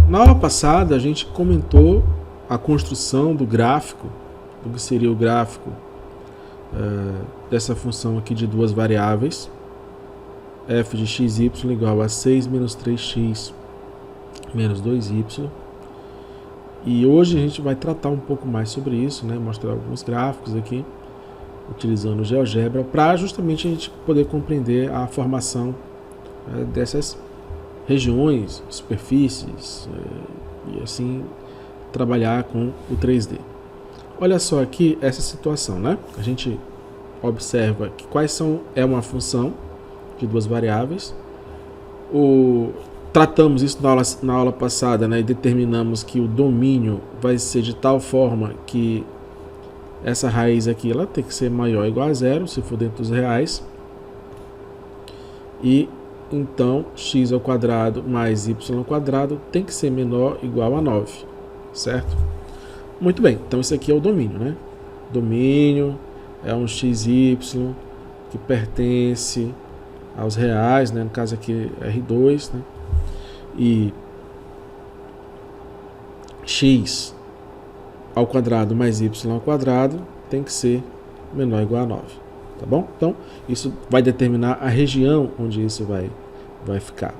Na aula passada a gente comentou a construção do gráfico, do que seria o gráfico dessa função aqui de duas variáveis, f de xy igual a 6 menos 3x menos 2y. E hoje a gente vai tratar um pouco mais sobre isso, né? Mostrar alguns gráficos aqui, utilizando o GeoGebra, para justamente a gente poder compreender a formação dessas regiões, superfícies, e assim trabalhar com o 3D. Olha só aqui essa situação, né? A gente observa que é uma função de duas variáveis. Tratamos isso na aula passada, né? E determinamos que o domínio vai ser de tal forma que essa raiz aqui ela tem que ser maior ou igual a zero, se for dentro dos reais. E então x ao quadrado mais y ao quadrado tem que ser menor ou igual a 9, certo? Muito bem, então isso aqui é o domínio, né? Domínio é um xy que pertence aos reais, né? No caso aqui R2, né? E x ao quadrado mais y ao quadrado tem que ser menor ou igual a 9, tá bom? Então, isso vai determinar a região onde isso vai ficar.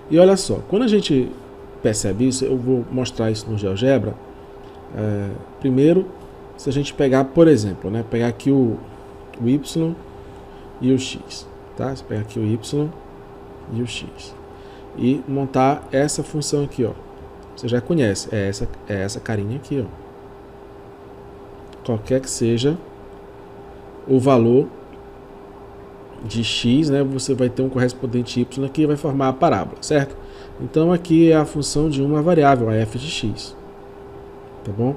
E olha só, quando a gente percebe isso, eu vou mostrar isso no GeoGebra. Primeiro, se a gente pegar, por exemplo, né, pegar aqui o y e o x, tá? Você pega aqui o y e o x e montar essa função aqui, ó. Você já conhece, é essa carinha aqui, ó. Qualquer que seja o valor de x, né, você vai ter um correspondente y aqui e vai formar a parábola, certo? Então aqui é a função de uma variável, a f de x, tá bom?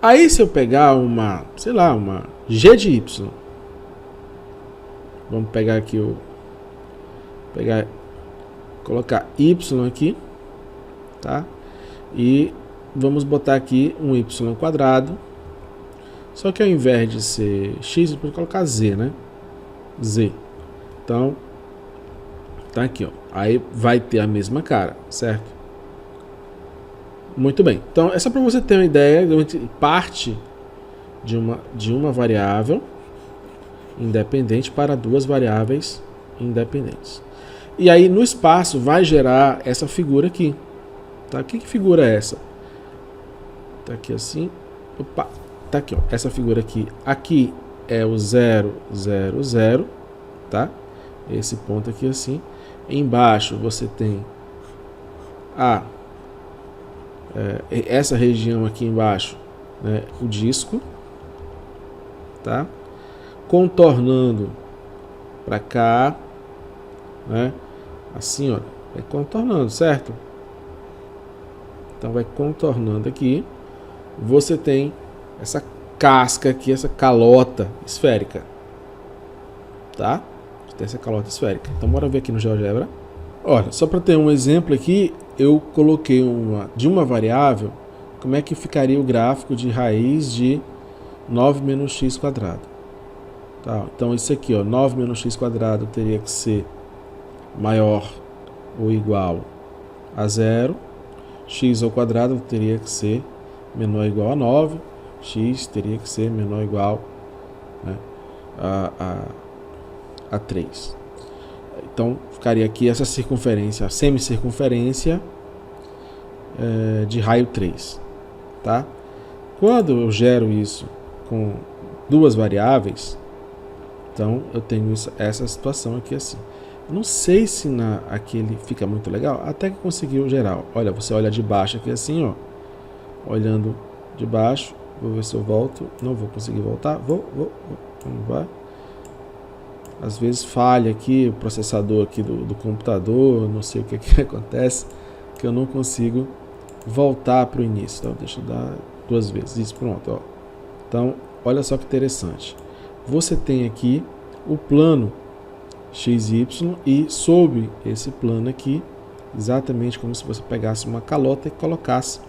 Aí se eu pegar uma g de y, vamos pegar aqui colocar y aqui, tá? E vamos botar aqui um y quadrado, só que ao invés de ser x, eu vou colocar z, né? Z. Então, tá aqui, ó. Aí vai ter a mesma cara, certo? Muito bem. Então, é só para você ter uma ideia de parte de uma variável independente para duas variáveis independentes. E aí, no espaço, vai gerar essa figura aqui. Tá? Que figura é essa? Tá aqui assim. Opa, tá aqui, ó. Essa figura aqui. Aqui é o 0, 0, 0, tá? Esse ponto aqui assim. Embaixo você tem essa região aqui embaixo, né, o disco, tá? Contornando para cá, né? Assim, ó, vai contornando, certo? Então vai contornando aqui. Você tem essa casca aqui, essa calota esférica, tá? Tem essa calota esférica. Então bora ver aqui no GeoGebra. Olha, só para ter um exemplo aqui, eu coloquei de uma variável, como é que ficaria o gráfico de raiz de 9 menos x quadrado. Tá? Então isso aqui, ó, 9 menos x quadrado teria que ser maior ou igual a 0. X ao quadrado teria que ser menor ou igual a 9. X teria que ser menor ou igual, né, a 3. Então, ficaria aqui essa circunferência, a semicircunferência de raio 3. Tá? Quando eu gero isso com duas variáveis, então eu tenho essa situação aqui assim. Não sei se aqui ele fica muito legal, até que conseguiu gerar. Olha, você olha de baixo aqui assim, ó. Olhando de baixo, vou ver se eu volto. Não vou conseguir voltar. Vamos vai. Às vezes falha aqui o processador aqui do computador, não sei o que acontece, que eu não consigo voltar para o início. Então deixa eu dar duas vezes. Isso, pronto, ó. Então, olha só que interessante. Você tem aqui o plano XY e sob esse plano aqui, exatamente como se você pegasse uma calota e colocasse.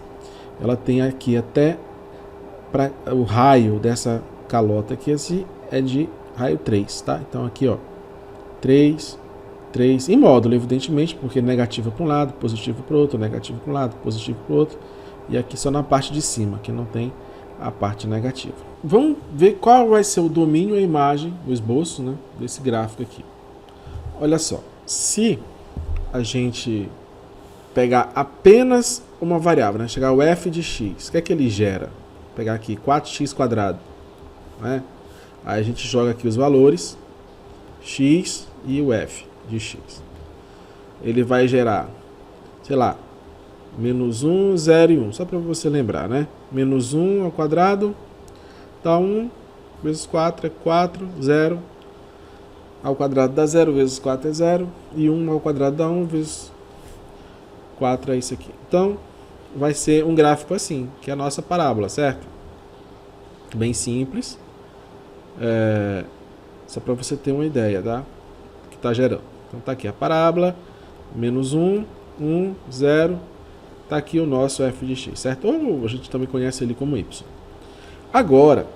Ela tem aqui até para o raio dessa calota aqui, esse é de raio 3, tá? Então aqui, ó, 3, 3 em módulo, evidentemente, porque negativo para um lado, positivo para o outro, negativo para um lado, positivo para o outro. E aqui só na parte de cima, que não tem a parte negativa. Vamos ver qual vai ser o domínio, a imagem, o esboço, né, desse gráfico aqui. Olha só, se a gente pegar apenas uma variável, né, chegar ao f de x, o que é que ele gera? Vou pegar aqui 4x², né? Aí a gente joga aqui os valores, x e o f de x. Ele vai gerar, sei lá, menos 1, 0 e 1, só para você lembrar, né? Menos 1 ao quadrado dá 1, vezes 4 é 4, 0 ao quadrado dá 0, vezes 4 é 0, e 1 ao quadrado dá 1, vezes 4 é isso aqui. Então, vai ser um gráfico assim, que é a nossa parábola, certo? Bem simples. Só para você ter uma ideia, tá? Que está gerando. Então, tá aqui a parábola, menos 1, 1, 0, tá aqui o nosso f de x, certo? Ou a gente também conhece ele como y. Agora,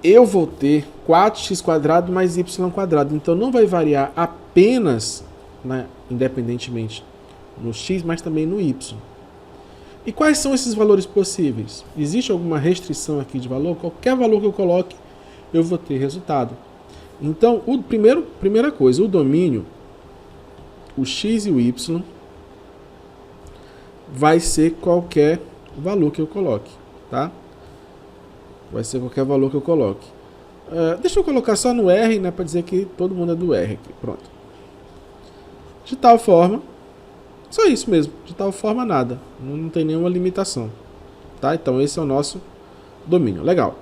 eu vou ter 4x² mais y², então não vai variar apenas, né, independentemente no x, mas também no y. E quais são esses valores possíveis? Existe alguma restrição aqui de valor? Qualquer valor que eu coloque, eu vou ter resultado. Então, primeira coisa, o domínio, o x e o y, vai ser qualquer valor que eu coloque, tá? Vai ser qualquer valor que eu coloque. Deixa eu colocar só no R, né, para dizer que todo mundo é do R aqui. Pronto. De tal forma, só isso mesmo. De tal forma, nada. Não tem nenhuma limitação. Tá? Então, esse é o nosso domínio. Legal.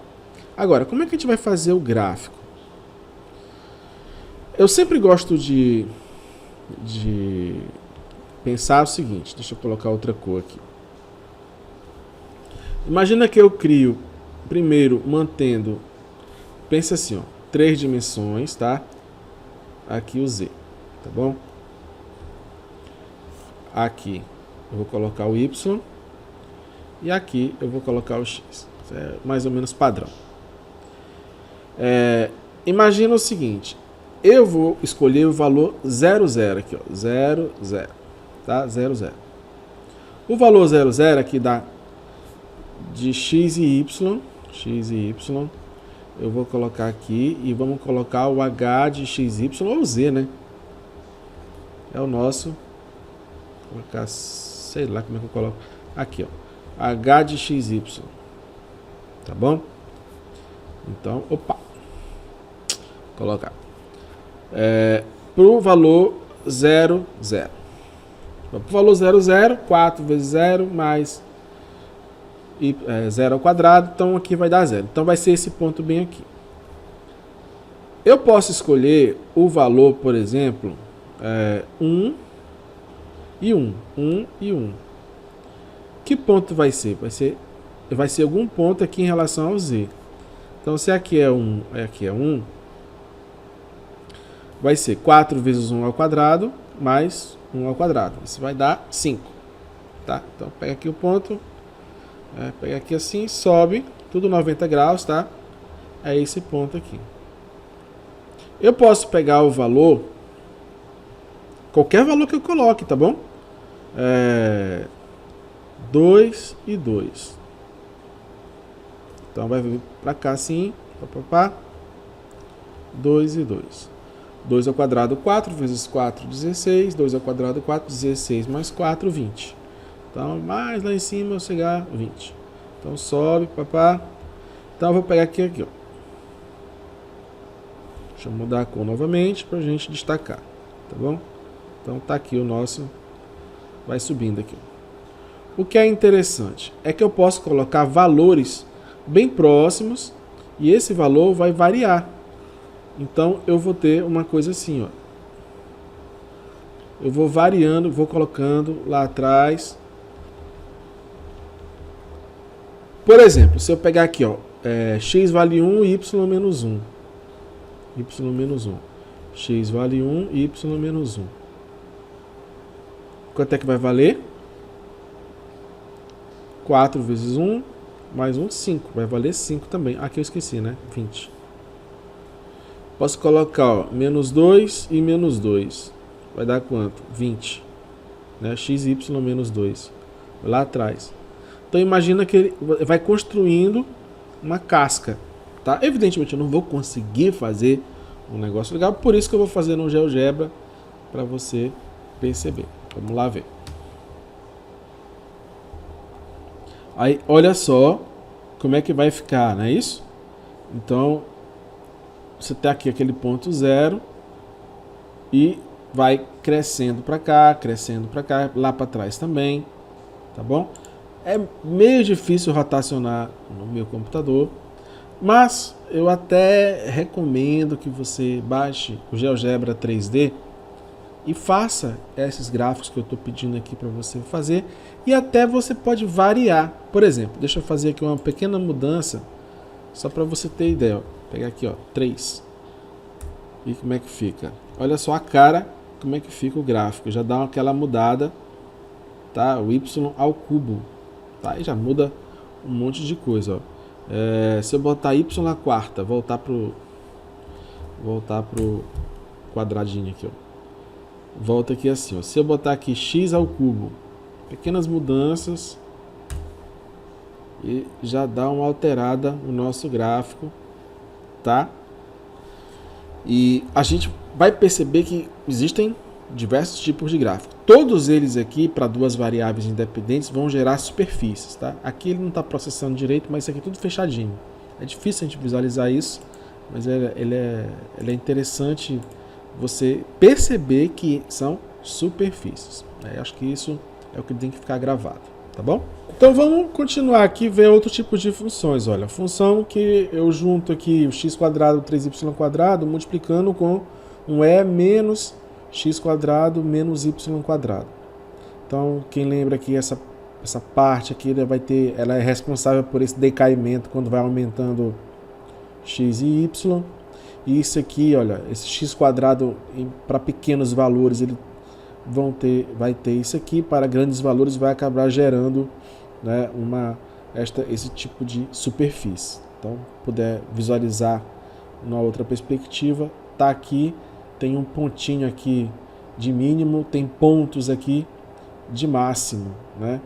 Agora, como é que a gente vai fazer o gráfico? Eu sempre gosto de pensar o seguinte. Deixa eu colocar outra cor aqui. Imagina que eu crio, primeiro, mantendo, pensa assim, ó, 3 dimensões, tá? Aqui o z, tá bom? Aqui eu vou colocar o y e aqui eu vou colocar o x. Isso é mais ou menos padrão. Imagina o seguinte, eu vou escolher o valor 0, 0 aqui, ó, 0, 0, tá? 0, 0. O valor 0, 0 aqui dá de x e y, eu vou colocar aqui e vamos colocar o h de xy ou z, né? É o nosso, vou colocar, sei lá como é que eu coloco, aqui, ó, h de xy, tá bom? Então, opa, colocar para o valor 0, 0. Para o valor 0, 0, 4 vezes 0 mais 0 ao quadrado, então aqui vai dar 0. Então vai ser esse ponto bem aqui. Eu posso escolher o valor, por exemplo, 1 e 1. 1 e 1. Que ponto vai ser? Vai ser algum ponto aqui em relação ao z. Então se aqui é 1, aqui é 1, vai ser 4 vezes 1 ao quadrado mais 1 ao quadrado. Isso vai dar 5. Tá? Então pega aqui o ponto. Pega aqui assim, sobe, tudo 90 graus, tá? É esse ponto aqui. Eu posso pegar o valor, qualquer valor que eu coloque, tá bom? 2 e 2. Então vai vir pra cá assim, 2 e 2. 2 ao quadrado, 4 vezes 4, 16. 2 ao quadrado, 4, 16 mais 4, 20. Então, mais lá em cima eu chegar 20. Então, sobe, papá. Então, eu vou pegar aqui, ó. Deixa eu mudar a cor novamente para a gente destacar. Tá bom? Então, tá aqui o nosso. Vai subindo aqui. O que é interessante é que eu posso colocar valores bem próximos e esse valor vai variar. Então, eu vou ter uma coisa assim, ó. Eu vou variando, vou colocando lá atrás. Por exemplo, se eu pegar aqui, ó, x vale 1, y menos 1. Y menos 1. X vale 1, y menos 1. Quanto é que vai valer? 4 vezes 1, mais 1, 5. Vai valer 5 também. Aqui eu esqueci, né? 20. Posso colocar, ó, menos 2 e menos 2. Vai dar quanto? 20. Né? XY menos 2. Lá atrás. Então imagina que ele vai construindo uma casca. Tá? Evidentemente eu não vou conseguir fazer um negócio legal, por isso que eu vou fazer no GeoGebra para você perceber. Vamos lá ver. Aí olha só como é que vai ficar, não é isso? Então você tem aqui aquele ponto 0 e vai crescendo para cá, lá para trás também, tá bom? É meio difícil rotacionar no meu computador, mas eu até recomendo que você baixe o GeoGebra 3D e faça esses gráficos que eu estou pedindo aqui para você fazer, e até você pode variar. Por exemplo, deixa eu fazer aqui uma pequena mudança, só para você ter ideia. Ó. Pegar aqui, ó, 3. E como é que fica? Olha só a cara, como é que fica o gráfico. Já dá aquela mudada, tá? O y ao cubo, tá? E já muda um monte de coisa, ó. Se eu botar y na quarta, voltar pro quadradinho aqui, ó. Volta aqui assim, ó. Se eu botar aqui x ao cubo, pequenas mudanças, e já dá uma alterada no nosso gráfico, tá? E a gente vai perceber que existem diversos tipos de gráfico. Todos eles aqui, para duas variáveis independentes, vão gerar superfícies, tá? Aqui ele não está processando direito, mas isso aqui é tudo fechadinho. É difícil a gente visualizar isso, mas ele é interessante você perceber que são superfícies. Acho que isso é o que tem que ficar gravado, tá bom? Então vamos continuar aqui e ver outro tipo de funções. Olha, função que eu junto aqui o x quadrado 3y² multiplicando com um e menos x² menos y². Então quem lembra que essa parte aqui ela é responsável por esse decaimento quando vai aumentando x e y. E isso aqui, olha, esse x² para pequenos valores ele vai ter isso aqui, para grandes valores vai acabar gerando, né, esse tipo de superfície. Então, puder visualizar numa outra perspectiva, tá aqui, tem um pontinho aqui de mínimo, tem pontos aqui de máximo, né?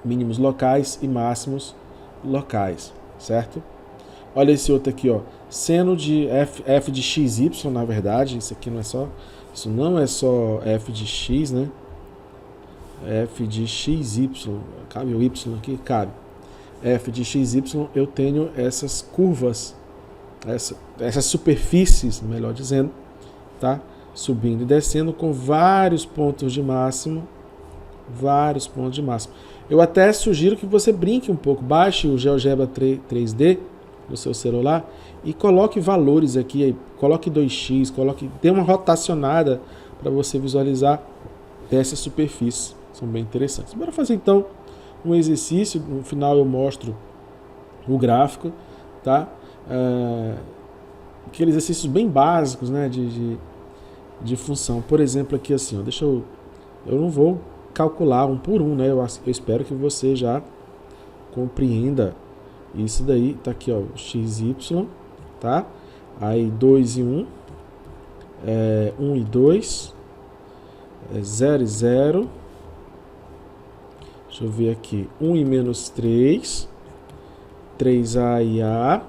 Mínimos locais e máximos locais, certo? Olha esse outro aqui, ó, seno de f de xy, na verdade, isso não é só f de x, né? F de xy, cabe o y aqui? Cabe. F de xy, eu tenho essas curvas, essas superfícies, melhor dizendo, tá? Subindo e descendo com vários pontos de máximo. Eu até sugiro que você brinque um pouco, baixe o GeoGebra 3D no seu celular e coloque valores aqui, coloque 2x, dê uma rotacionada para você visualizar essas superfícies, são bem interessantes. Bora fazer então um exercício, no final eu mostro o gráfico, tá? Aqueles exercícios bem básicos, né, de função. Por exemplo, aqui assim, ó, eu não vou calcular um por um, né? Eu espero que você já compreenda isso daí. Tá aqui, ó, xy, tá? Aí 2 e 1, 1 e 2, 0 e 0. Deixa eu ver aqui, 1 e menos 3, 3A e A.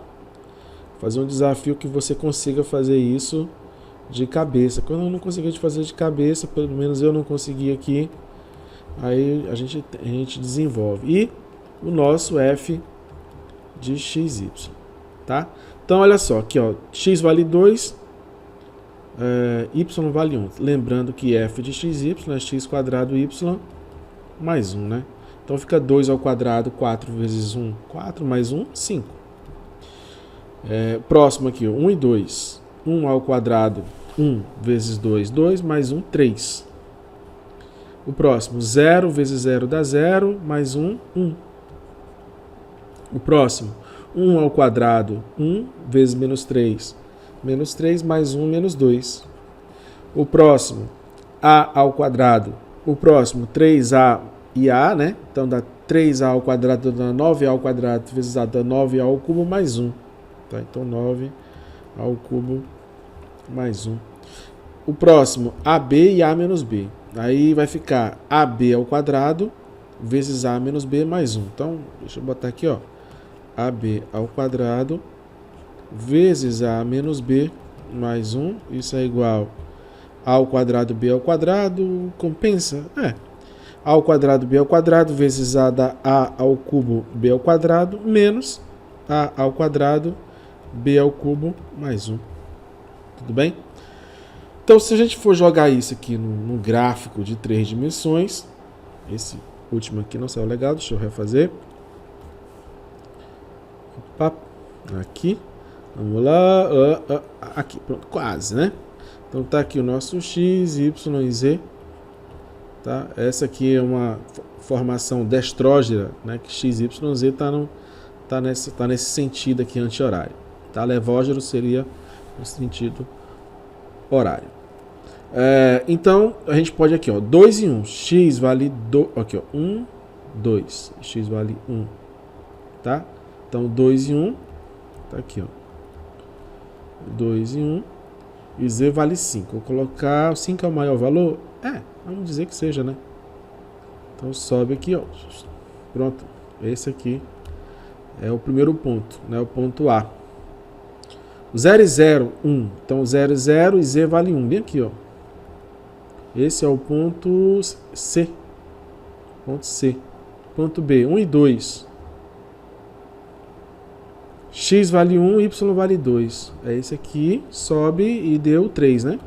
Fazer um desafio que você consiga fazer isso de cabeça. Quando eu não conseguir fazer de cabeça, pelo menos eu não consegui aqui, aí a gente desenvolve. E o nosso f de xy, tá? Então olha só, aqui ó, x vale 2, y vale 1. Lembrando que f de xy é x² y mais 1, né? Então fica 2 ao quadrado, 4 vezes 1, 4 mais 1, 5. Próximo aqui, 1 e 2. 1 ao quadrado, 1 vezes 2, 2 mais 1, 3. O próximo, 0 vezes 0 dá 0, mais 1, 1. O próximo, 1 ao quadrado, 1 vezes menos 3 mais 1, menos 2. O próximo, a ao quadrado. O próximo, 3a e a, né? Então dá 3a ao quadrado, dá 9a ao quadrado, vezes a dá 9a ao cubo mais 1. Tá? Então 9 ao cubo mais 1. O próximo, AB e A menos B. Aí vai ficar AB ao quadrado vezes A menos B mais 1. Então, deixa eu botar aqui, ó. AB ao quadrado vezes A menos B mais 1. Isso é igual A ao quadrado B ao quadrado. Compensa? A ao quadrado B ao quadrado vezes A da A ao cubo B ao quadrado menos A ao quadrado B ao cubo mais 1. Tudo bem? Então, se a gente for jogar isso aqui no gráfico de 3 dimensões, esse último aqui não saiu legal, deixa eu refazer. Opa, aqui, vamos lá, aqui, pronto, quase, né? Então tá aqui o nosso x, y e z, tá? Essa aqui é uma formação destrógera, né? Que x, y e z tá nesse sentido aqui anti-horário, tá? Levógero seria no sentido horário. Então, a gente pode aqui, ó, 2 e 1, x vale 2, aqui, ó, 1, 2, x vale 1, tá? Então, 2 e 1, tá aqui, ó, 2 e 1, e z vale 5. Vou colocar, o 5 é o maior valor? Vamos dizer que seja, né? Então, sobe aqui, ó, pronto, esse aqui é o primeiro ponto, né, o ponto A. 0 e 0, 1, então 0 e 0 e z vale 1, bem aqui, ó. Esse é o ponto C. Ponto C. Ponto B, 1 e 2. X vale 1, Y vale 2. É esse aqui, sobe e deu 3, né?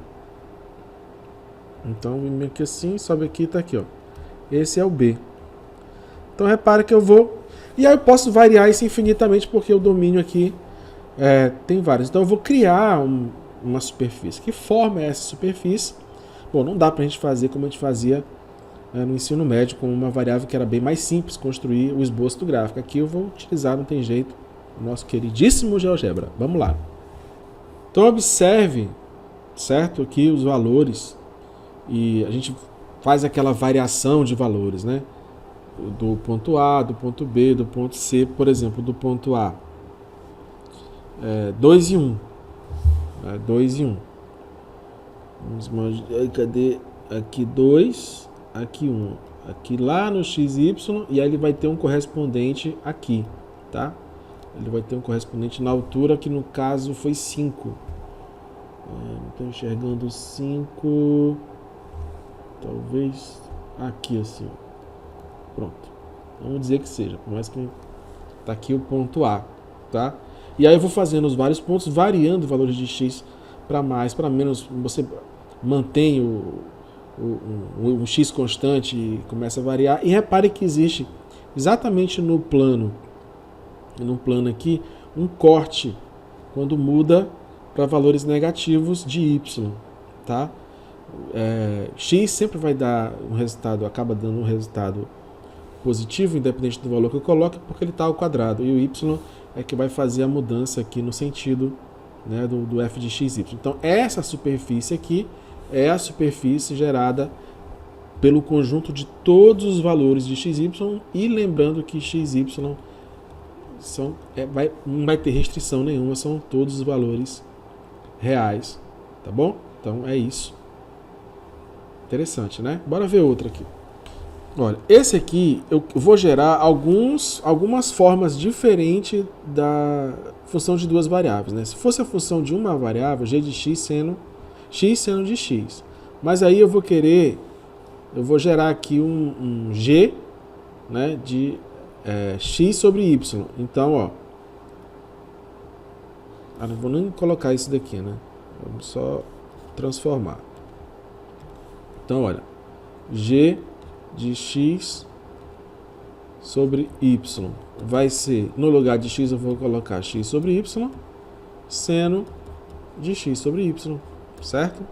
Então, vem aqui assim, sobe aqui e tá aqui, ó. Esse é o B. Então, repara que eu vou... E aí eu posso variar isso infinitamente, porque o domínio aqui tem vários. Então, eu vou criar uma superfície. Que forma é essa superfície? Bom, não dá para a gente fazer como a gente fazia no ensino médio, com uma variável que era bem mais simples, construir o esboço do gráfico. Aqui eu vou utilizar, não tem jeito, o nosso queridíssimo GeoGebra. Vamos lá. Então, observe, certo, aqui os valores, e a gente faz aquela variação de valores, né? Do ponto A, do ponto B, do ponto C, por exemplo, do ponto A. 2 e 1. 2 e 1. Cadê? Aqui 2, aqui 1. Aqui lá no XY, e aí ele vai ter um correspondente aqui, tá? Ele vai ter um correspondente na altura, que no caso foi 5. Não estou enxergando 5. Talvez aqui assim. Pronto. Vamos dizer que seja, por mais que tá aqui o ponto A, tá? E aí eu vou fazendo os vários pontos, variando valores de x para mais, para menos. Você mantém o x constante e começa a variar. E repare que existe exatamente no plano aqui um corte quando muda para valores negativos de y, tá? X sempre vai dar um resultado, acaba dando um resultado positivo, independente do valor que eu coloque, porque ele está ao quadrado, e o y é que vai fazer a mudança aqui no sentido, né, do f de xy. Então, essa superfície aqui é a superfície gerada pelo conjunto de todos os valores de xy, e lembrando que xy não vai ter restrição nenhuma, são todos os valores reais, tá bom? Então, é isso. Interessante, né? Bora ver outra aqui. Olha, esse aqui eu vou gerar algumas formas diferentes da função de duas variáveis, né? Se fosse a função de uma variável, g de x sendo de x. Mas aí eu vou gerar aqui um g, né, de x sobre y. Então, ó, não vou nem colocar isso daqui, né? Vamos só transformar. Então, olha, g de x sobre y vai ser, no lugar de x eu vou colocar x sobre y, seno de x sobre y, certo?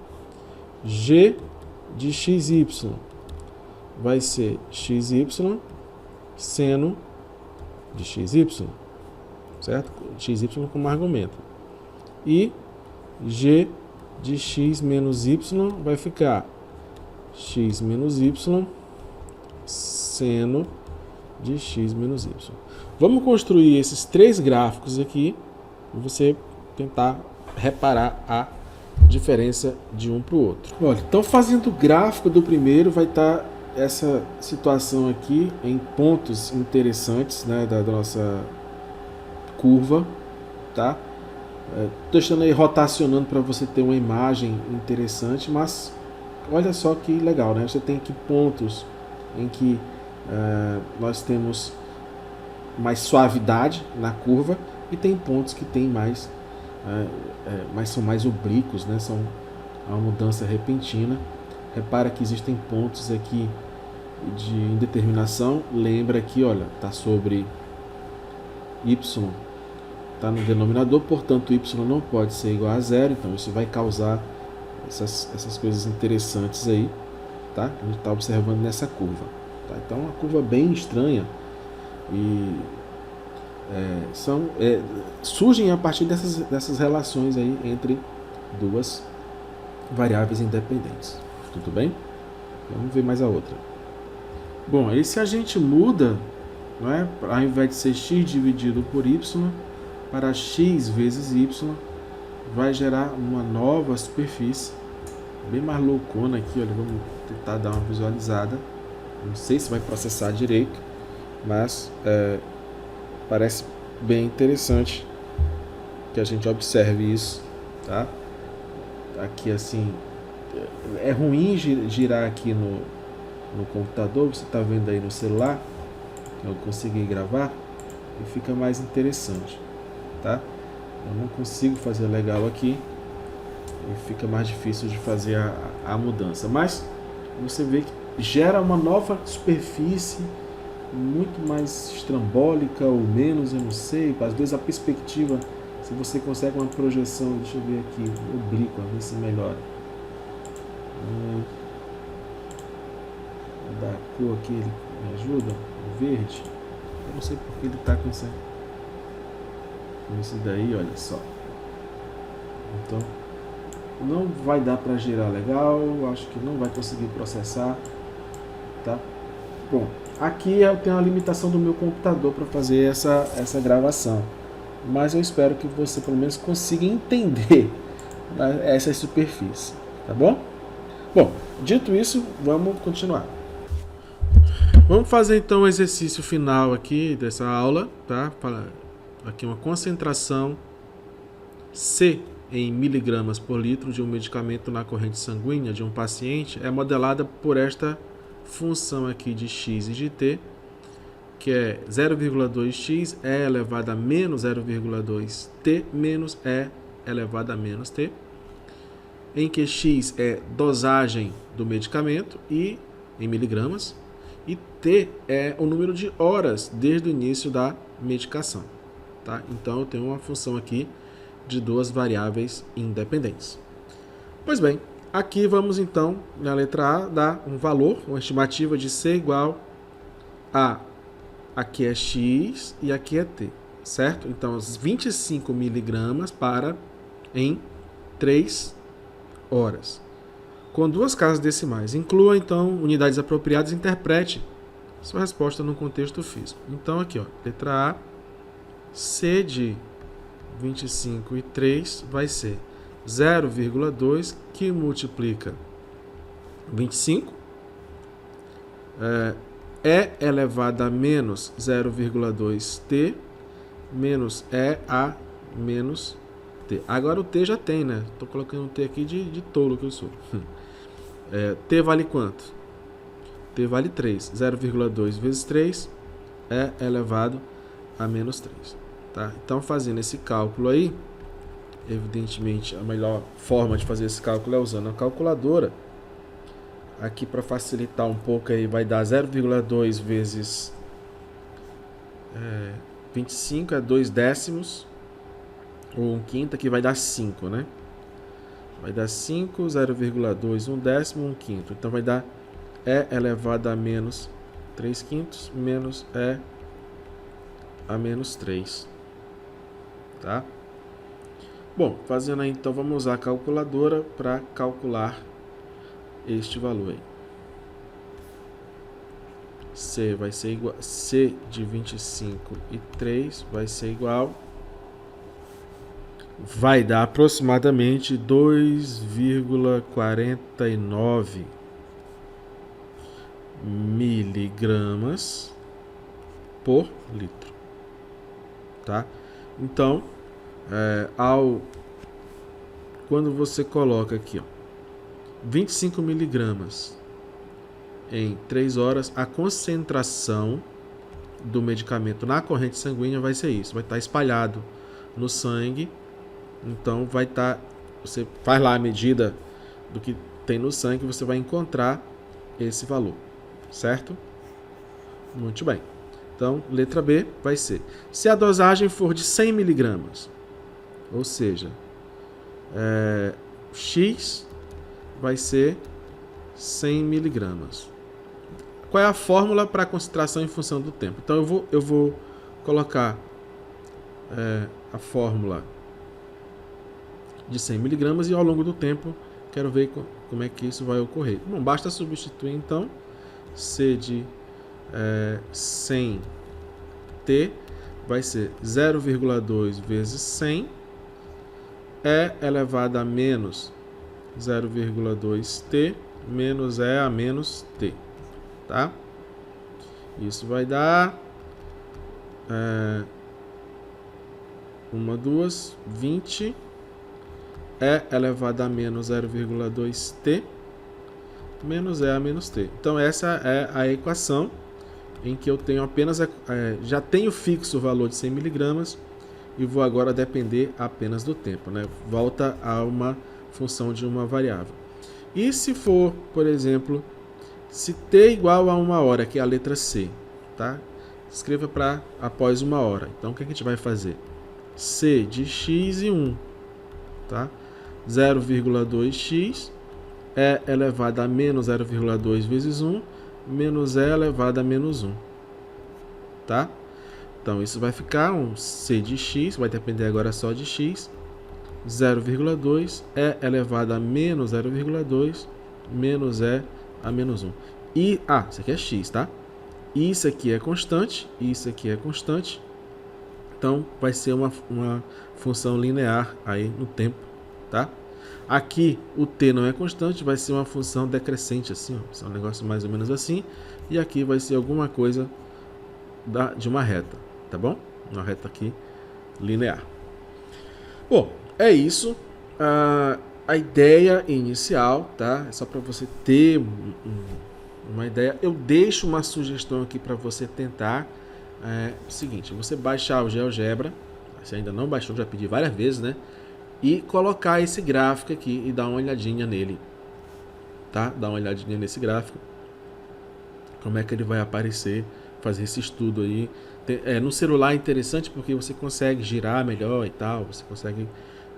G de xy vai ser xy seno de xy, certo? Xy como argumento. E g de x menos y vai ficar x menos y seno de x menos y. Vamos construir esses três gráficos aqui e você tentar reparar a diferença de um para o outro. Olha, então fazendo o gráfico do primeiro, vai estar essa situação aqui em pontos interessantes, né, da nossa curva, tá? Deixando aí rotacionando para você ter uma imagem interessante, mas olha só que legal, né? Você tem aqui pontos em que nós temos mais suavidade na curva e tem pontos que tem mais, mas são mais oblíquos, né? São uma mudança repentina. Repara que existem pontos aqui de indeterminação. Lembra que, olha, está sobre y, está no denominador, portanto y não pode ser igual a zero, então isso vai causar essas coisas interessantes aí, tá? A gente está observando nessa curva, tá? Então é uma curva bem estranha e surgem a partir dessas relações aí entre duas variáveis independentes. Tudo bem? Vamos ver mais a outra. Bom, aí se a gente muda, não é? Ao invés de ser x dividido por y, para x vezes y, vai gerar uma nova superfície, bem mais loucona aqui, olha, vamos tentar dar uma visualizada, não sei se vai processar direito, mas parece bem interessante que a gente observe isso, tá? Aqui assim, é ruim girar aqui no computador, você está vendo aí no celular, eu consegui gravar, e fica mais interessante, tá? Eu não consigo fazer legal aqui e fica mais difícil de fazer a mudança, mas você vê que gera uma nova superfície muito mais estrambólica ou menos, eu não sei, às vezes a perspectiva, se você consegue uma projeção, deixa eu ver aqui, oblíqua, ver se melhora. Da cor aqui, ele me ajuda, o verde, eu não sei porque ele está com isso daí, olha só. Então não vai dar para girar legal, acho que não vai conseguir processar, tá? Bom, aqui eu tenho a limitação do meu computador para fazer essa gravação, mas eu espero que você pelo menos consiga entender essa superfície, tá bom? Bom, dito isso, vamos continuar. Vamos fazer então o exercício final aqui dessa aula, tá? Aqui uma concentração C em miligramas por litro de um medicamento na corrente sanguínea de um paciente é modelada por esta função aqui de x e de t, que é 0,2x e elevado a menos 0,2t menos e elevado a menos t, em que x é dosagem do medicamento e em miligramas e t é o número de horas desde o início da medicação, tá? Então eu tenho uma função aqui de duas variáveis independentes. Pois bem, aqui vamos então, na letra A, dar um valor, uma estimativa de C igual a, aqui é X e aqui é T, certo? Então, os 25 miligramas em 3 horas. Com duas casas decimais. Inclua, então, unidades apropriadas e interprete sua resposta no contexto físico. Então, aqui, ó, letra A, C de 25 e 3 vai ser 0,2 que multiplica 25 é elevado a menos 0,2t menos e a menos t. Agora o t já tem, né? Estou colocando um t aqui de tolo que eu sou. T vale quanto? T vale 3. 0,2 vezes 3 é elevado a menos 3. Tá? Então, fazendo esse cálculo aí, evidentemente, a melhor forma de fazer esse cálculo é usando a calculadora. Aqui, para facilitar um pouco, aí vai dar 0,2 vezes 25, é 2 décimos, ou 1/5, aqui vai dar 5, né? Vai dar 5, 0,2, 1 décimo, 1/5. Então, vai dar E elevado a menos 3/5 menos E a menos 3. Tá? Bom, fazendo aí, então, vamos usar a calculadora para calcular este valor aí. C vai ser igual, C de 25 e 3 vai ser igual vai dar aproximadamente 2,49 miligramas por litro, tá? Então, quando você coloca aqui, ó, 25 miligramas em 3 horas, a concentração do medicamento na corrente sanguínea vai ser isso, vai estar espalhado no sangue. Então vai estar, você faz lá a medida do que tem no sangue, você vai encontrar esse valor, certo? Muito bem. Então, letra B vai ser, se a dosagem for de 100 miligramas, ou seja, X vai ser 100 miligramas. Qual é a fórmula para a concentração em função do tempo? Então, eu vou colocar a fórmula de 100 miligramas e ao longo do tempo quero ver como é que isso vai ocorrer. Bom, basta substituir então C de 100T vai ser 0,2 vezes 100 E elevado a menos 0,2T menos E a menos T, tá? Isso vai dar 20 E elevado a menos 0,2T menos E a menos T. Então essa é a equação em que eu tenho apenas, já tenho fixo o valor de 100 miligramas e vou agora depender apenas do tempo, né? Volta a uma função de uma variável. E se for, por exemplo, se T igual a 1 hora, que é a letra C, tá? Escreva para após 1 hora. Então o que a gente vai fazer? C de x e 1, tá? 0,2x é elevado a menos 0,2 vezes 1, menos E elevado a menos 1, tá? Então, isso vai ficar um C de x, vai depender agora só de x, 0,2 é elevado a menos 0,2, menos E a menos 1. E, isso aqui é x, tá? Isso aqui é constante, isso aqui é constante. Então, vai ser uma função linear aí no tempo, tá? Aqui, o t não é constante, vai ser uma função decrescente, assim, ó, é um negócio mais ou menos assim. E aqui vai ser alguma coisa de uma reta, tá bom? Uma reta aqui linear. Bom, é isso. A ideia inicial, tá? É só para você ter uma ideia. Eu deixo uma sugestão aqui para você tentar. O seguinte, você baixar o GeoGebra, se ainda não baixou, já pedi várias vezes, né? E colocar esse gráfico aqui e dar uma olhadinha nele, tá? Dá uma olhadinha nesse gráfico, como é que ele vai aparecer, fazer esse estudo aí. No celular é interessante porque você consegue girar melhor e tal, você consegue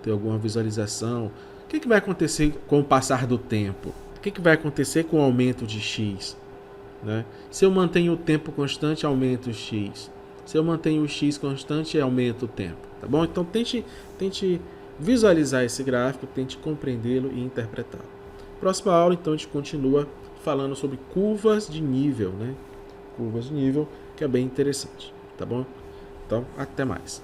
ter alguma visualização. O que vai acontecer com o passar do tempo? O que vai acontecer com o aumento de x? Né? Se eu mantenho o tempo constante, aumento o x. Se eu mantenho o x constante, aumento o tempo. Tá bom? Então tente visualizar esse gráfico, tente compreendê-lo e interpretá-lo. Próxima aula, então, a gente continua falando sobre curvas de nível, né? Curvas de nível, que é bem interessante, tá bom? Então, até mais.